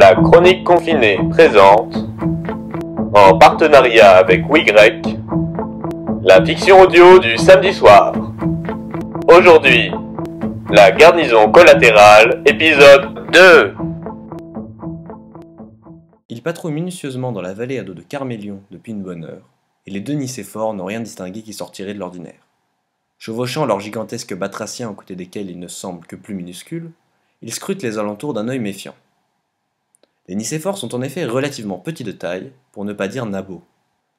La Chronique Confinée présente, en partenariat avec WeGrec, la fiction audio du samedi soir. Aujourd'hui, la garnison collatérale, épisode 2. Ils patrouillent minutieusement dans la vallée à dos de Carmélion depuis une bonne heure, et les deux Nicéphores n'ont rien distingué qui sortirait de l'ordinaire. Chevauchant leurs gigantesques batraciens aux côtés desquels ils ne semblent que plus minuscules, ils scrutent les alentours d'un œil méfiant. Les Nicéphores sont en effet relativement petits de taille, pour ne pas dire nabots.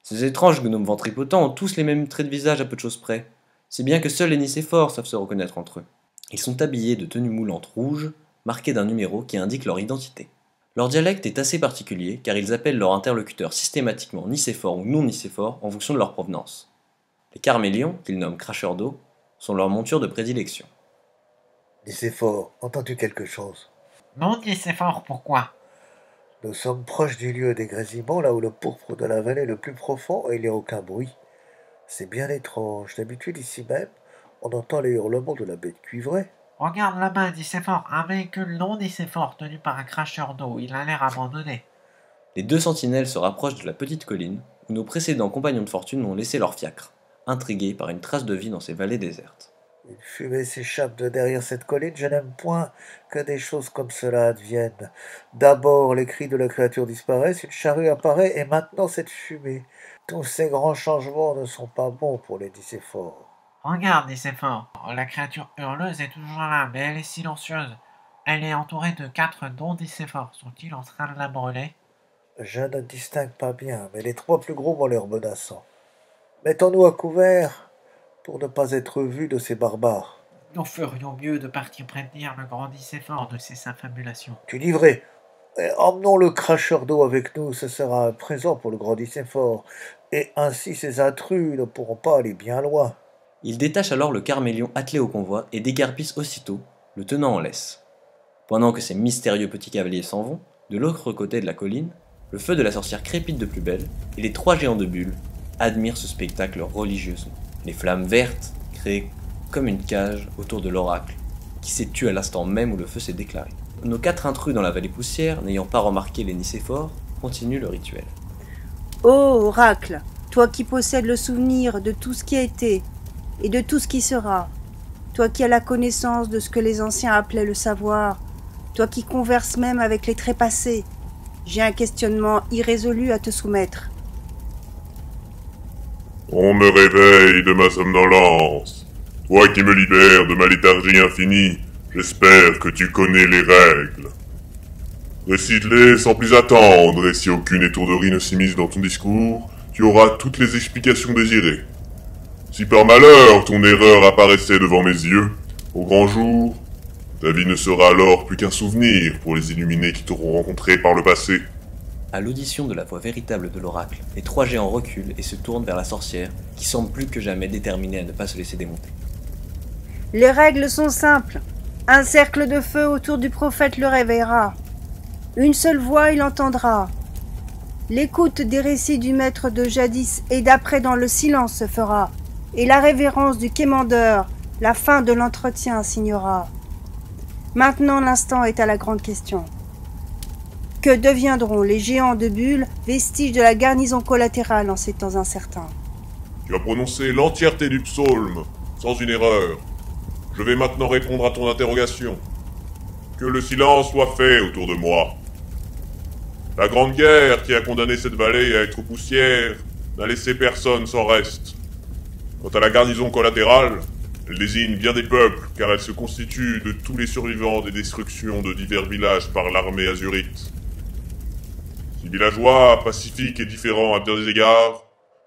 Ces étranges gnomes ventripotents ont tous les mêmes traits de visage à peu de choses près, si bien que seuls les Nicéphores savent se reconnaître entre eux. Ils sont habillés de tenues moulantes rouges, marquées d'un numéro qui indique leur identité. Leur dialecte est assez particulier, car ils appellent leur interlocuteur systématiquement Nicéphore ou non Nicéphore en fonction de leur provenance. Les Carmélions, qu'ils nomment cracheurs d'eau, sont leur monture de prédilection. Nicéphore, entends-tu quelque chose? Non, Nicéphore, pourquoi? Nous sommes proches du lieu des grésillements, là où le pourpre de la vallée est le plus profond et il n'y a aucun bruit. C'est bien étrange. D'habitude, ici même, on entend les hurlements de la bête cuivrée. Regarde là-bas, Nicéphore, un véhicule non Nicéphore tenu par un cracheur d'eau. Il a l'air abandonné. Les deux sentinelles se rapprochent de la petite colline où nos précédents compagnons de fortune ont laissé leur fiacre, intrigués par une trace de vie dans ces vallées désertes. Une fumée s'échappe de derrière cette colline. Je n'aime point que des choses comme cela adviennent. D'abord, les cris de la créature disparaissent, une charrue apparaît, et maintenant cette fumée. Tous ces grands changements ne sont pas bons pour les Nicéphores. Regarde, Nicéphore, la créature hurleuse est toujours là, mais elle est silencieuse. Elle est entourée de 4 non-Nicéphores. Sont-ils en train de la brûler? Je ne distingue pas bien, mais les 3 plus gros m'ont l'air menaçants. Mettons-nous à couvert pour ne pas être vus de ces barbares. Nous ferions mieux de partir prévenir le grand Nicéphore de ses affabulations. Tu dis vrai. Emmenons le cracheur d'eau avec nous, ce sera un présent pour le grand Nicéphore, et ainsi ces intrus ne pourront pas aller bien loin. Ils détachent alors le Carmélion attelé au convoi et déguerpissent aussitôt, le tenant en laisse. Pendant que ces mystérieux petits cavaliers s'en vont, de l'autre côté de la colline, le feu de la sorcière crépite de plus belle, et les 3 géants de bulles admirent ce spectacle religieusement. Les flammes vertes créent comme une cage autour de l'oracle, qui s'est tué à l'instant même où le feu s'est déclaré. Nos 4 intrus dans la vallée poussière, n'ayant pas remarqué les Nicéphores, continuent le rituel. Ô oracle, toi qui possèdes le souvenir de tout ce qui a été et de tout ce qui sera, toi qui as la connaissance de ce que les anciens appelaient le savoir, toi qui converses même avec les trépassés, j'ai un questionnement irrésolu à te soumettre. On me réveille de ma somnolence. Toi qui me libères de ma léthargie infinie, j'espère que tu connais les règles. Récite-les sans plus attendre, et si aucune étourderie ne s'immisce dans ton discours, tu auras toutes les explications désirées. Si par malheur ton erreur apparaissait devant mes yeux, au grand jour, ta vie ne sera alors plus qu'un souvenir pour les illuminés qui t'auront rencontré par le passé. À l'audition de la voix véritable de l'oracle, les 3 géants reculent et se tournent vers la sorcière, qui semble plus que jamais déterminée à ne pas se laisser démonter. Les règles sont simples. Un cercle de feu autour du prophète le réveillera. Une seule voix il entendra. L'écoute des récits du maître de jadis et d'après dans le silence se fera. Et la révérence du quémandeur, la fin de l'entretien signera. Maintenant l'instant est à la grande question. Que deviendront les géants de bulles, vestiges de la garnison collatérale en ces temps incertains? Tu as prononcé l'entièreté du psaume, sans une erreur. Je vais maintenant répondre à ton interrogation. Que le silence soit fait autour de moi. La grande guerre qui a condamné cette vallée à être poussière n'a laissé personne sans reste. Quant à la garnison collatérale, elle désigne bien des peuples, car elle se constitue de tous les survivants des destructions de divers villages par l'armée azurite. Ces villageois, pacifiques et différents à bien des égards,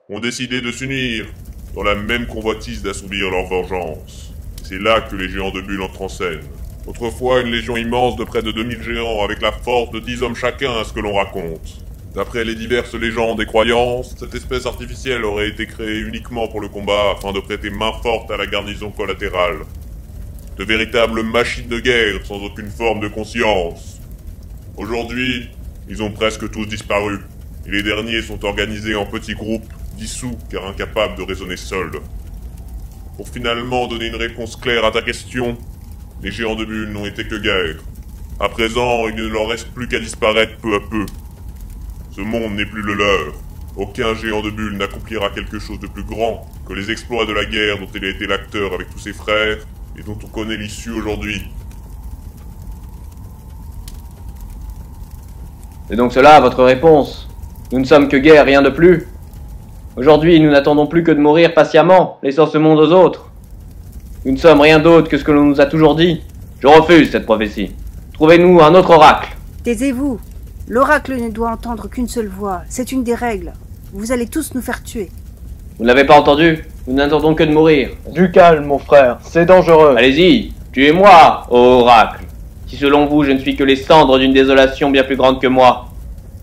ont décidé de s'unir dans la même convoitise d'assouvir leur vengeance. C'est là que les géants de bulles entrent en scène. Autrefois, une légion immense de près de 2000 géants avec la force de 10 hommes chacun à ce que l'on raconte. D'après les diverses légendes et croyances, cette espèce artificielle aurait été créée uniquement pour le combat afin de prêter main forte à la garnison collatérale. De véritables machines de guerre sans aucune forme de conscience. Aujourd'hui, ils ont presque tous disparu, et les derniers sont organisés en petits groupes, dissous car incapables de raisonner seuls. Pour finalement donner une réponse claire à ta question, les géants de bulles n'ont été que guerre. À présent, il ne leur reste plus qu'à disparaître peu à peu. Ce monde n'est plus le leur. Aucun géant de bulle n'accomplira quelque chose de plus grand que les exploits de la guerre dont il a été l'acteur avec tous ses frères et dont on connaît l'issue aujourd'hui. C'est donc cela votre réponse? Nous ne sommes que guerre, rien de plus. Aujourd'hui, nous n'attendons plus que de mourir patiemment, laissant ce monde aux autres. Nous ne sommes rien d'autre que ce que l'on nous a toujours dit. Je refuse cette prophétie. Trouvez-nous un autre oracle. Taisez-vous. L'oracle ne doit entendre qu'une seule voix. C'est une des règles. Vous allez tous nous faire tuer. Vous ne l'avez pas entendu? Nous n'attendons que de mourir. Du calme, mon frère, c'est dangereux. Allez-y, tuez-moi, ô oracle. Si selon vous, je ne suis que les cendres d'une désolation bien plus grande que moi.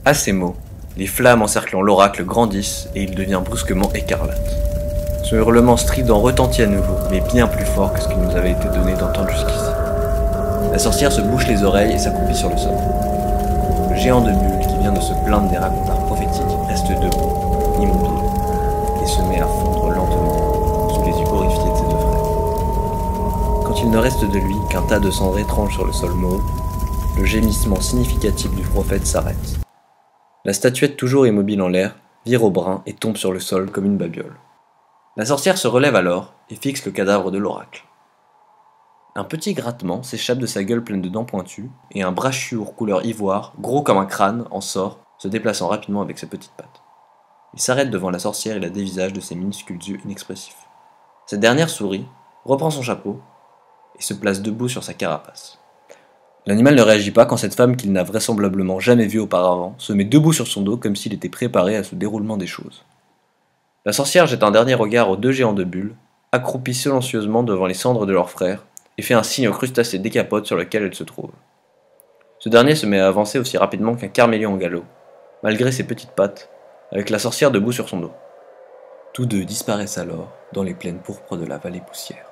À ces mots, les flammes encerclant l'oracle grandissent et il devient brusquement écarlate. Ce hurlement strident retentit à nouveau, mais bien plus fort que ce qui nous avait été donné d'entendre jusqu'ici. La sorcière se bouche les oreilles et s'accroupit sur le sol. Le géant de bulle qui vient de se plaindre des racontars prophétiques reste debout, immobile, et se met à fondre lentement sous les yeux horrifiés de ses deux frères. Quand il ne reste de lui qu'un tas de cendres étranges sur le sol mauve, le gémissement significatif du prophète s'arrête. La statuette, toujours immobile en l'air, vire au brin et tombe sur le sol comme une babiole. La sorcière se relève alors et fixe le cadavre de l'oracle. Un petit grattement s'échappe de sa gueule pleine de dents pointues, et un brachiour couleur ivoire, gros comme un crâne, en sort, se déplaçant rapidement avec ses petites pattes. Il s'arrête devant la sorcière et la dévisage de ses minuscules yeux inexpressifs. Cette dernière sourit, reprend son chapeau, et se place debout sur sa carapace. L'animal ne réagit pas quand cette femme qu'il n'a vraisemblablement jamais vue auparavant se met debout sur son dos comme s'il était préparé à ce déroulement des choses. La sorcière jette un dernier regard aux deux géants de bulle, accroupis silencieusement devant les cendres de leur frère, et fait un signe au crustacé décapote sur lequel elle se trouve. Ce dernier se met à avancer aussi rapidement qu'un carmélion en galop, malgré ses petites pattes, avec la sorcière debout sur son dos. Tous deux disparaissent alors dans les plaines pourpres de la vallée poussière.